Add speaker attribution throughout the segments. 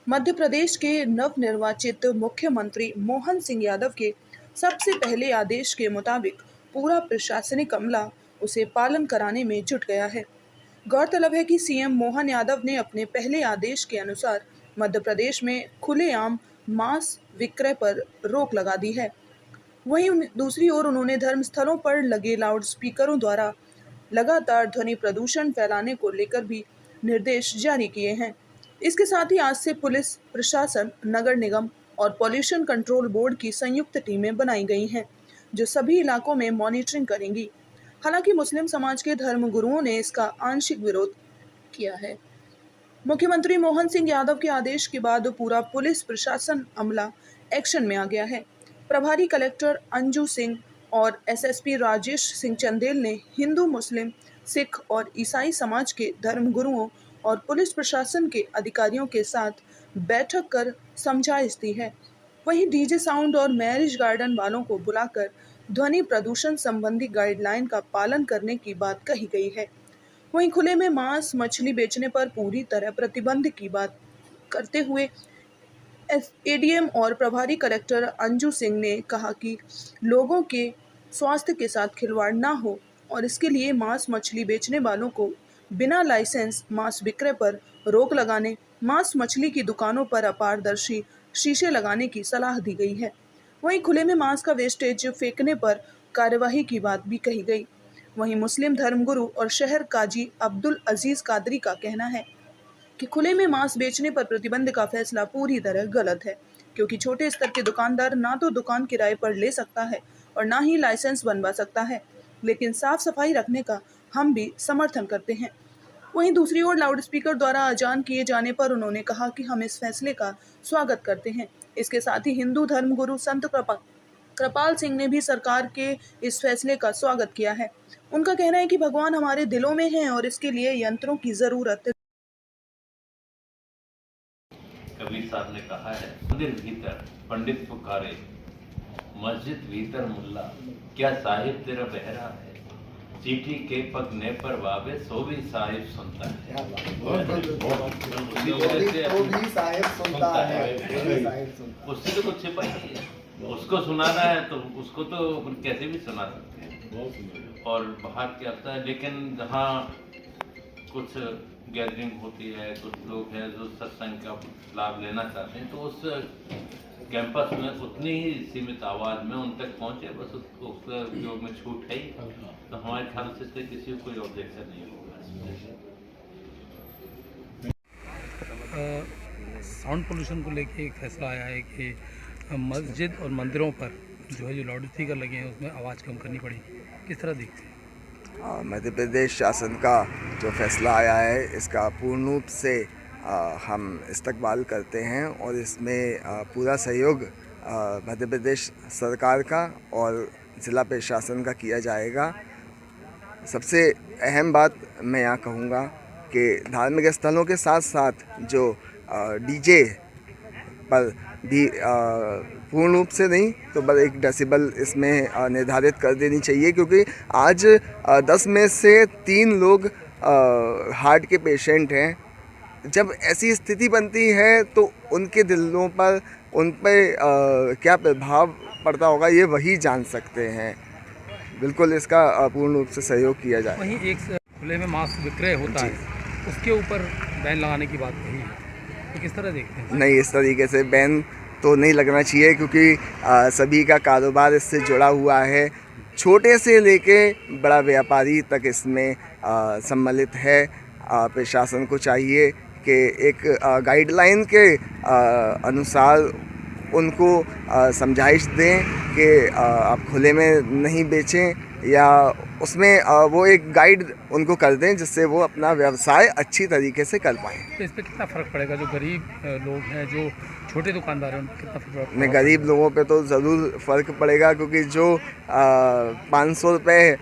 Speaker 1: मध्य प्रदेश के नवनिर्वाचित मुख्यमंत्री मोहन सिंह यादव के सबसे पहले आदेश के मुताबिक पूरा प्रशासनिक अमला उसे पालन कराने में जुट गया है। गौरतलब है कि सीएम मोहन यादव ने अपने पहले आदेश के अनुसार मध्य प्रदेश में खुलेआम मांस विक्रय पर रोक लगा दी है। वहीं दूसरी ओर उन्होंने धर्मस्थलों पर लगे लाउडस्पीकरों द्वारा लगातार ध्वनि प्रदूषण फैलाने को लेकर भी निर्देश जारी किए हैं। इसके साथ ही आज से पुलिस प्रशासन, नगर निगम और पॉल्यूशन कंट्रोल बोर्ड की संयुक्त टीमें बनाई गई हैं, जो सभी इलाकों में मॉनिटरिंग करेंगी। हालांकि मुस्लिम समाज के धर्मगुरुओं ने इसका आंशिक विरोध किया है। मुख्यमंत्री मोहन सिंह यादव के आदेश के बाद पूरा पुलिस प्रशासन अमला एक्शन में आ गया है। प्रभारी कलेक्टर अंजू सिंह और एसएसपी राजेश सिंह चंदेल ने हिंदू, मुस्लिम, सिख और ईसाई समाज के धर्मगुरुओं और पुलिस प्रशासन के अधिकारियों के साथ बैठक कर समझाइश दी है। वहीं डीजे साउंड और मैरिज गार्डन वालों को बुलाकर ध्वनि प्रदूषण संबंधी गाइडलाइन का पालन करने की बात कही गई है। वहीं खुले में मांस मछली बेचने पर पूरी तरह प्रतिबंध की बात करते हुए एडीएम और प्रभारी कलेक्टर अंजू सिंह ने कहा कि लोगों के स्वास्थ्य के साथ खिलवाड़ ना हो और इसके लिए मांस मछली बेचने वालों को बिना लाइसेंस मांस विक्रय पर रोक लगाने, मांस मछली की दुकानों पर अपारदर्शी शीशे लगाने की सलाह दी गई है। वहीं खुले में मांस का वेस्टेज फेंकने पर कार्यवाही की बात भी कही गई। वहीं मुस्लिम धर्मगुरु और शहर काजी अब्दुल अजीज कादरी का कहना है कि खुले में मांस बेचने पर प्रतिबंध का फैसला पूरी तरह गलत है, क्योंकि छोटे स्तर के दुकानदार ना तो दुकान किराए पर ले सकता है और ना ही लाइसेंस बनवा सकता है, लेकिन साफ सफाई रखने का हम भी समर्थन करते हैं। वहीं दूसरी ओर लाउडस्पीकर द्वारा अजान किए जाने पर उन्होंने कहा कि हम इस फैसले का स्वागत करते हैं। इसके साथ ही हिंदू धर्मगुरु संत कृपाल सिंह ने भी सरकार के इस फैसले का स्वागत किया है। उनका कहना है कि भगवान हमारे दिलों में हैं और इसके लिए यंत्रों की जरूरत है।
Speaker 2: कबीर साहब ने कहा है, मंदिर भीतर पंडित पुकारे, मस्जिद भीतर मुल्ला, क्या साहिब तेरा बहरा है, चीठी के पगने पर वावे सो भी साहिब सुनता है। उससे तो कुछ छिपा नहीं है, उसको सुनाना है तो उसको तो कैसे भी सुना सकते हैं और बाहर क्या होता है। लेकिन जहाँ कुछ गैदरिंग होती है, कुछ लोग हैं जो सत्संग का लाभ लेना चाहते हैं, तो उस कैंपस में उतनी ही सीमित आवाज़ में उन तक पहुँचे, बस उसका जो में छूट है ही, तो हमारे ख्याल से किसी को कोई ऑब्जेक्शन नहीं होगा।
Speaker 3: साउंड पोल्यूशन को लेके एक फैसला आया है कि मस्जिद और मंदिरों पर जो लाउड स्पीकर लगे हैं उसमें आवाज़ कम करनी पड़ी। किस तरह देखते हैं?
Speaker 4: मध्य प्रदेश शासन का जो फैसला आया है इसका पूर्ण रूप से हम इस्तकबाल करते हैं और इसमें पूरा सहयोग मध्य प्रदेश सरकार का और ज़िला प्रशासन का किया जाएगा। सबसे अहम बात मैं यहाँ कहूँगा कि धार्मिक स्थलों के साथ साथ जो डीजे पर भी पूर्ण रूप से नहीं तो बस एक डेसिबल इसमें निर्धारित कर देनी चाहिए, क्योंकि आज 10 में से 3 लोग हार्ट के पेशेंट हैं। जब ऐसी स्थिति बनती है तो उनके दिलों पर उन पर क्या प्रभाव पड़ता होगा ये वही जान सकते हैं। बिल्कुल इसका पूर्ण रूप से सहयोग किया जाए।
Speaker 3: वहीं एक खुले में मांस विक्रय होता है, उसके ऊपर बैन लगाने की बात कही है, तो किस तरह देखते हैं?
Speaker 4: नहीं, इस तरीके से बैन तो नहीं लगना चाहिए, क्योंकि सभी का कारोबार इससे जुड़ा हुआ है। छोटे से लेके बड़ा व्यापारी तक इसमें सम्मिलित है। प्रशासन को चाहिए कि एक गाइडलाइन के अनुसार उनको समझाइश दें कि आप खुले में नहीं बेचें, या उसमें वो एक गाइड उनको कर दें जिससे वो अपना व्यवसाय अच्छी तरीके से कर पाएँ।
Speaker 3: तो इस पर कितना फ़र्क पड़ेगा? जो गरीब लोग हैं, जो छोटे दुकानदार हैं, उन पर कितना फ़र्क पड़ेगा?
Speaker 4: नहीं, गरीब लोगों पे तो ज़रूर फ़र्क पड़ेगा, क्योंकि जो 500 रुपये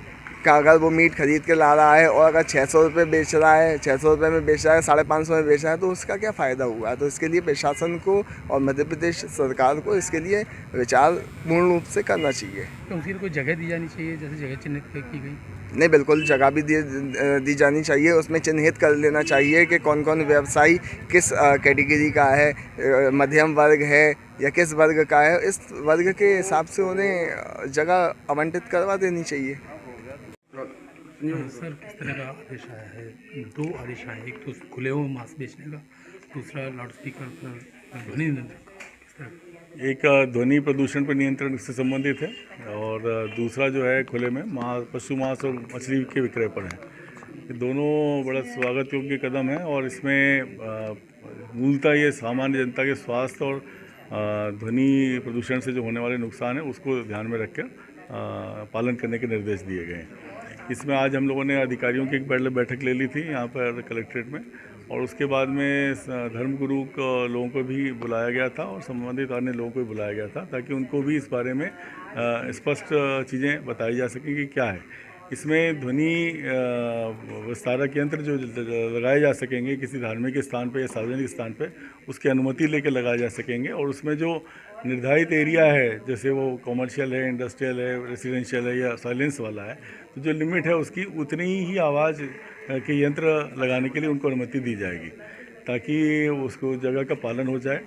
Speaker 4: का अगर वो मीट खरीद के ला रहा है और अगर 600 रुपये बेच रहा है, 600 रुपये में बेच रहा है, 550 में बेच रहा है, तो उसका क्या फ़ायदा हुआ। तो इसके लिए प्रशासन को और मध्य प्रदेश सरकार को इसके लिए विचार पूर्ण रूप से करना चाहिए।
Speaker 3: तो उसकी कोई जगह दी जानी चाहिए, जैसे जगह चिन्हित की गई?
Speaker 4: नहीं, बिल्कुल जगह भी दी जानी चाहिए। उसमें चिन्हित कर लेना चाहिए कि कौन कौन व्यवसायी किस कैटेगरी का है, मध्यम वर्ग है या किस वर्ग का है। इस वर्ग के हिसाब से उन्हें जगह आवंटित करवा देनी चाहिए।
Speaker 3: सर, किस तरह का आदेश आया है? 2 आदेश आए हैं, एक तो खुले हुए मांस बेचने का, दूसरा लाउड स्पीकर पर ध्वनि नियंत्रण का। किस तरह?
Speaker 5: एक ध्वनि प्रदूषण पर नियंत्रण से संबंधित है और दूसरा जो है खुले में पशु मांस और मछली के विक्रय पर है। ये दोनों बड़ा स्वागत योग्य कदम है और इसमें मूलतः ये सामान्य जनता के स्वास्थ्य और ध्वनि प्रदूषण से जो होने वाले नुकसान है उसको ध्यान में रखकर पालन करने के निर्देश दिए गए हैं। इसमें आज हम लोगों ने अधिकारियों की एक बैठक ले ली थी यहाँ पर कलेक्ट्रेट में, और उसके बाद में धर्मगुरु लोगों को भी बुलाया गया था और संबंधित अन्य लोगों को भी बुलाया गया था, ताकि उनको भी इस बारे में स्पष्ट चीज़ें बताई जा सकें कि क्या है। इसमें ध्वनि विस्तारक यंत्र जो लगाए जा सकेंगे किसी धार्मिक स्थान पे या सार्वजनिक स्थान पे, उसकी अनुमति लेकर लगाए जा सकेंगे। और उसमें जो निर्धारित एरिया है, जैसे वो कॉमर्शियल है, इंडस्ट्रियल है, रेसिडेंशियल है या साइलेंस वाला है, तो जो लिमिट है उसकी उतनी ही आवाज़ के यंत्र लगाने के लिए उनको अनुमति दी जाएगी, ताकि उसको जगह का पालन हो जाए।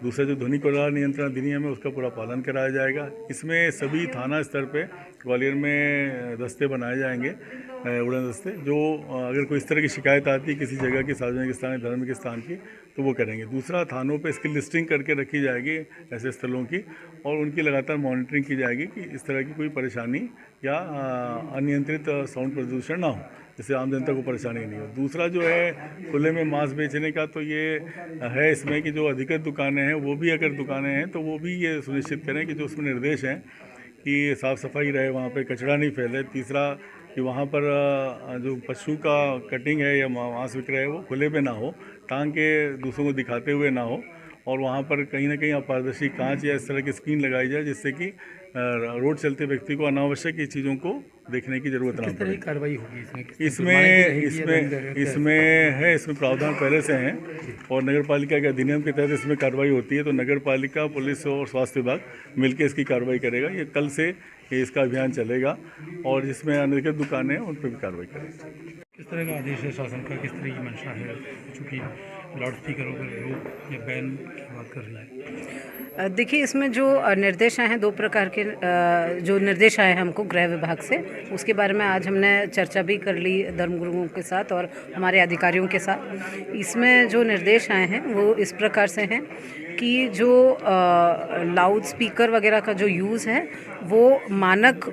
Speaker 5: दूसरा जो ध्वनि प्रदूषण नियंत्रण अधिनियम है उसका पूरा पालन कराया जाएगा। इसमें सभी थाना स्तर पे ग्वालियर में दस्ते बनाए जाएंगे, उड़न दस्ते, जो अगर कोई इस तरह की शिकायत आती है किसी जगह की, सार्वजनिक स्थान या धार्मिक स्थान की, तो वो करेंगे। दूसरा, थानों पे इसकी लिस्टिंग करके रखी जाएगी ऐसे स्थलों की, और उनकी लगातार मॉनिटरिंग की जाएगी कि इस तरह की कोई परेशानी या अनियंत्रित साउंड प्रदूषण ना हो, जिससे आम जनता को परेशानी नहीं हो। दूसरा जो है खुले में मांस बेचने का, तो ये है इसमें कि जो अधिकृत दुकानें हैं वो भी, अगर दुकानें हैं तो वो भी ये सुनिश्चित करें कि जो उसमें निर्देश हैं कि साफ़ सफाई रहे, वहाँ पे कचरा नहीं फैले। तीसरा कि वहाँ पर जो पशु का कटिंग है या मांस विक्रय है वो खुले में ना हो, टांग के दूसरों को दिखाते हुए ना हो, और वहाँ पर कहीं ना कहीं अपारदर्शी कांच या इस तरह की स्क्रीन लगाई जाए, जिससे कि रोड चलते व्यक्ति को अनावश्यक ये चीज़ों को देखने की जरूरत ना पड़े।
Speaker 3: कार्रवाई होगी
Speaker 5: इसमें प्रावधान पहले से हैं, और नगर पालिका के अधिनियम के तहत इसमें कार्रवाई होती है। तो नगर पालिका, पुलिस और स्वास्थ्य विभाग मिलकर इसकी कार्रवाई करेगा। ये कल से इसका अभियान चलेगा, और जिसमें अनधिकृत दुकानें हैं उन पर भी कार्रवाई करेगी।
Speaker 3: किस तरह का आदेश है शासन का, किस तरह की मंशा है, चूँकि लाउड स्पीकरों पर रोक या बैन की बात कर रही है?
Speaker 6: देखिए, इसमें जो निर्देश आए हैं, 2 प्रकार के जो निर्देश आए हैं हमको गृह विभाग से, उसके बारे में आज हमने चर्चा भी कर ली धर्मगुरुओं के साथ और हमारे अधिकारियों के साथ। इसमें जो निर्देश आए हैं वो इस प्रकार से हैं कि जो लाउड स्पीकर वगैरह का जो यूज़ है वो मानक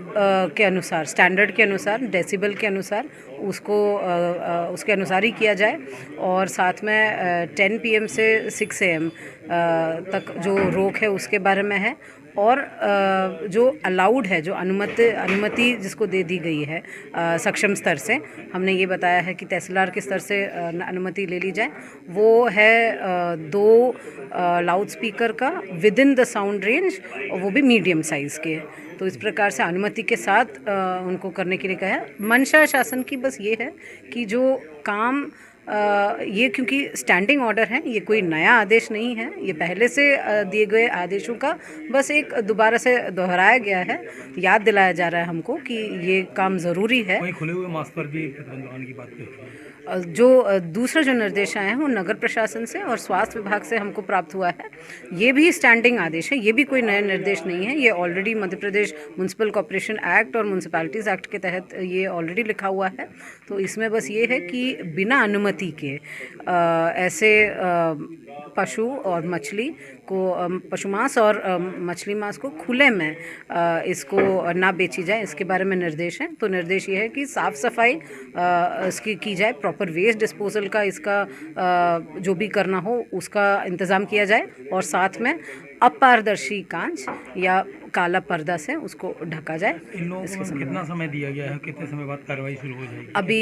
Speaker 6: के अनुसार, स्टैंडर्ड के अनुसार, डेसिबल के अनुसार उसके अनुसार ही किया जाए, और साथ में 10 PM से 6 AM तक जो रोक है उसके बारे में है। और जो अलाउड है, जो अनुमति जिसको दे दी गई है सक्षम स्तर से, हमने ये बताया है कि तहसीलदार के स्तर से अनुमति ले ली जाए, वो है 2 लाउड स्पीकर का with in the sound range, और वो भी मीडियम साइज़ के। तो इस प्रकार से अनुमति के साथ उनको करने के लिए कहा है। मंशा शासन की बस ये है कि जो काम ये, क्योंकि स्टैंडिंग ऑर्डर है, ये कोई नया आदेश नहीं है, ये पहले से दिए गए आदेशों का बस एक दोबारा से दोहराया गया है, याद दिलाया जा रहा है हमको कि ये काम ज़रूरी है।
Speaker 3: वहीं खुले हुए मांस पर भी प्रतिबंध लगाने की बात कही।
Speaker 6: जो दूसरा जो निर्देश आए हैं वो नगर प्रशासन से और स्वास्थ्य विभाग से हमको प्राप्त हुआ है। ये भी स्टैंडिंग आदेश है, ये भी कोई नया निर्देश नहीं है। ये already Madhya Pradesh municipal corporation act और म्यूनसिपैलिटीज़ एक्ट के तहत ये ऑलरेडी लिखा हुआ है। तो इसमें बस ये है कि बिना अनुमति के ऐसे पशु और मछली को, पशु मांस और मछली मांस को खुले में इसको ना बेची जाए, इसके बारे में निर्देश है। तो निर्देश ये है कि साफ़ सफाई इसकी की जाए, प्रॉपर वेस्ट डिस्पोजल का इसका जो भी करना हो उसका इंतज़ाम किया जाए, और साथ में अपारदर्शी कांच या काला पर्दा से उसको ढका जाए।
Speaker 3: इन लोगों को कितना समय दिया गया है, कितने समय बाद कार्रवाई शुरू हो जाएगी?
Speaker 6: अभी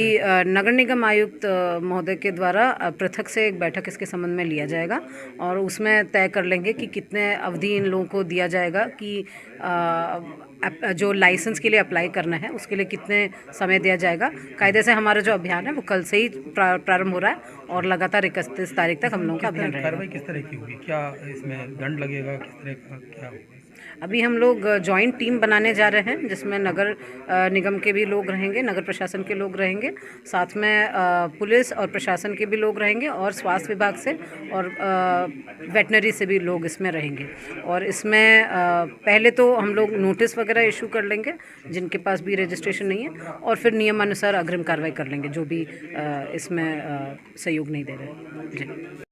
Speaker 6: नगर निगम आयुक्त महोदय के द्वारा पृथक से एक बैठक इसके संबंध में लिया जाएगा और उसमें तय कर लेंगे कि कितने अवधि इन लोगों को दिया जाएगा कि जो लाइसेंस के लिए अप्लाई करना है उसके लिए कितने समय दिया जाएगा। कायदे से हमारा जो अभियान है वो कल से ही प्रारंभ हो रहा है और लगातार 31 तारीख तक हम लोगों का अभियान रहेगा।
Speaker 3: कार्रवाई किस तरह की होगी, क्या इसमें दंड लगेगा, किस तरह का क्या होगा?
Speaker 6: अभी हम लोग जॉइंट टीम बनाने जा रहे हैं जिसमें नगर निगम के भी लोग रहेंगे, नगर प्रशासन के लोग रहेंगे, साथ में पुलिस और प्रशासन के भी लोग रहेंगे और स्वास्थ्य विभाग से और वेटनरी से भी लोग इसमें रहेंगे। और इसमें पहले तो हम लोग नोटिस वगैरह इशू कर लेंगे जिनके पास भी रजिस्ट्रेशन नहीं है और फिर नियमानुसार अग्रिम कार्रवाई कर लेंगे जो भी इसमें सहयोग नहीं दे रहे। जी।